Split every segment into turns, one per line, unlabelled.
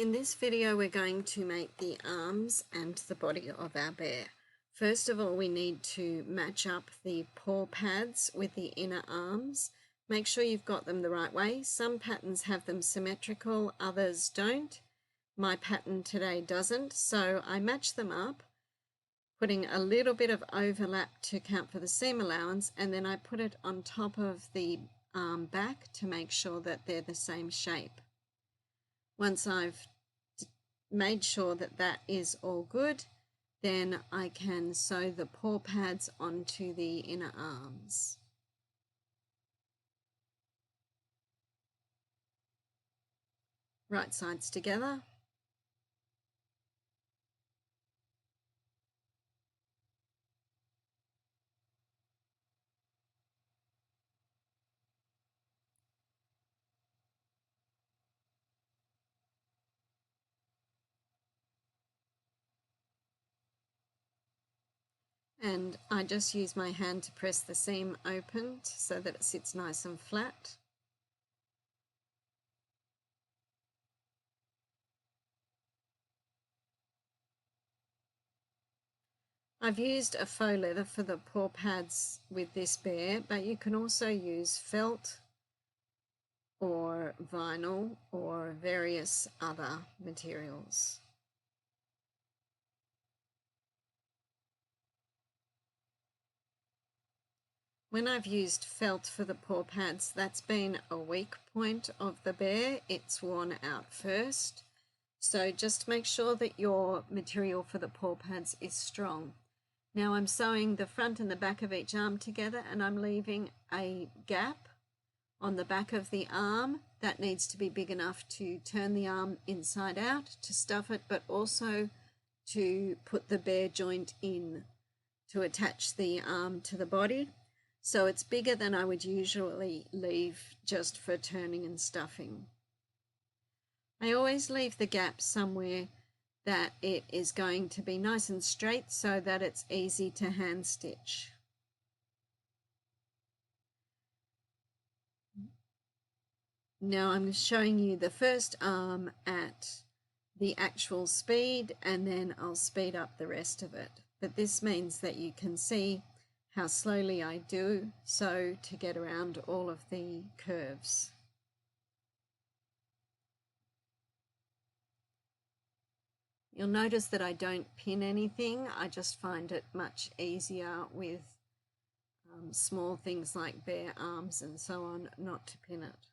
In this video, we're going to make the arms and the body of our bear. First of all, we need to match up the paw pads with the inner arms. Make sure you've got them the right way. Some patterns have them symmetrical, others don't. My pattern today doesn't, so I match them up, putting a little bit of overlap to account for the seam allowance, and then I put it on top of the arm back to make sure that they're the same shape. Once I've made sure that that is all good, then I can sew the paw pads onto the inner arms. Right sides together. And I just use my hand to press the seam open so that it sits nice and flat. I've used a faux leather for the paw pads with this bear, but you can also use felt or vinyl or various other materials. When I've used felt for the paw pads, that's been a weak point of the bear. It's worn out first. So just make sure that your material for the paw pads is strong. Now I'm sewing the front and the back of each arm together, and I'm leaving a gap on the back of the arm that needs to be big enough to turn the arm inside out to stuff it, but also to put the bear joint in to attach the arm to the body. So it's bigger than I would usually leave just for turning and stuffing. I always leave the gap somewhere that it is going to be nice and straight so that it's easy to hand stitch. Now I'm showing you the first arm at the actual speed, and then I'll speed up the rest of it. But this means that you can see how slowly I do so to get around all of the curves. You'll notice that I don't pin anything. I just find it much easier with small things like bear arms and so on, not to pin it.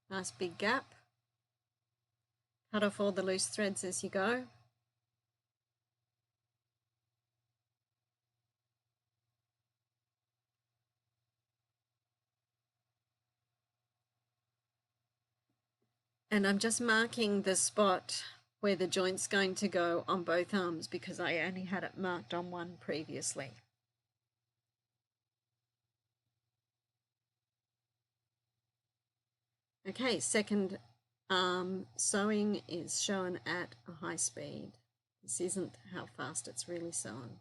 Nice big gap. Cut off all the loose threads as you go. And I'm just marking the spot where the joint's going to go on both arms because I only had it marked on one previously. Okay, second arm sewing is shown at a high speed. This isn't how fast it's really sewn.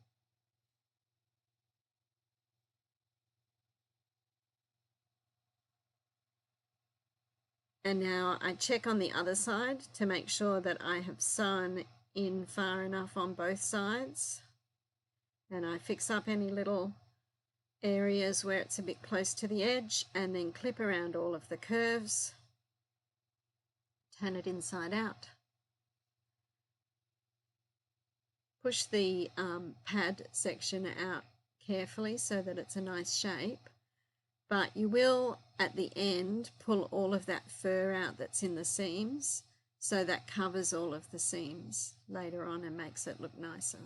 And now I check on the other side to make sure that I have sewn in far enough on both sides. And I fix up any little areas where it's a bit close to the edge, and then clip around all of the curves. Turn it inside out. Push the pad section out carefully so that it's a nice shape. But you will, at the end, pull all of that fur out that's in the seams, so that covers all of the seams later on and makes it look nicer.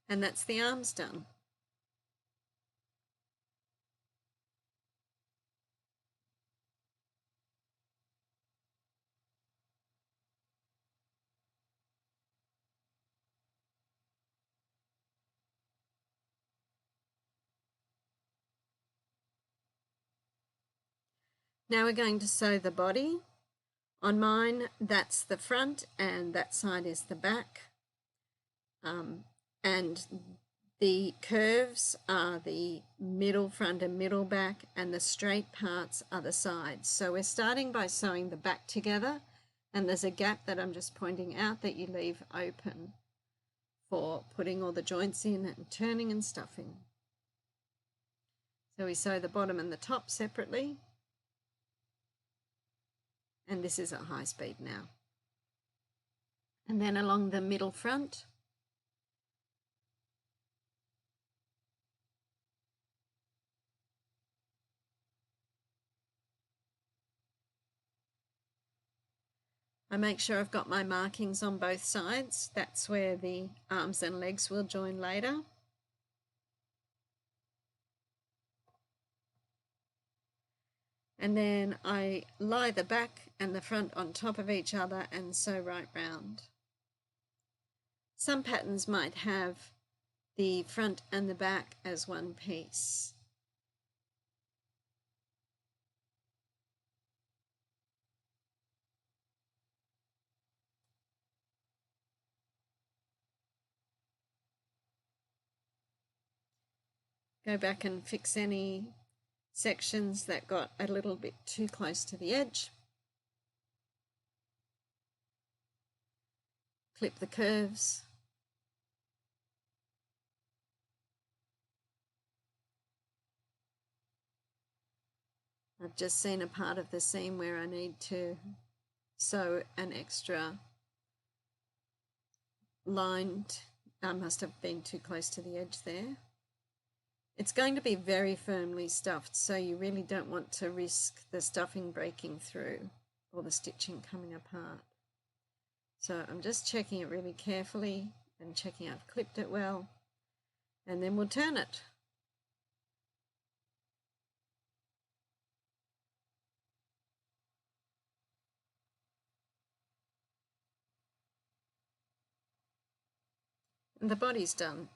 And that's the arms done. Now we're going to sew the body. On mine, that's the front and that side is the back. And the curves are the middle front and middle back, and the straight parts are the sides. So we're starting by sewing the back together, and there's a gap that I'm just pointing out that you leave open for putting all the joints in and turning and stuffing. So we sew the bottom and the top separately, and this is at high speed now. And then along the middle front, I make sure I've got my markings on both sides. That's where the arms and legs will join later. And then I lie the back and the front on top of each other and sew right round. Some patterns might have the front and the back as one piece. Go back and fix any sections that got a little bit too close to the edge. Clip the curves. I've just seen a part of the seam where I need to sew an extra line. I must have been too close to the edge there. It's going to be very firmly stuffed, so you really don't want to risk the stuffing breaking through or the stitching coming apart. So I'm just checking it really carefully and checking I've clipped it well, and then we'll turn it. And the body's done.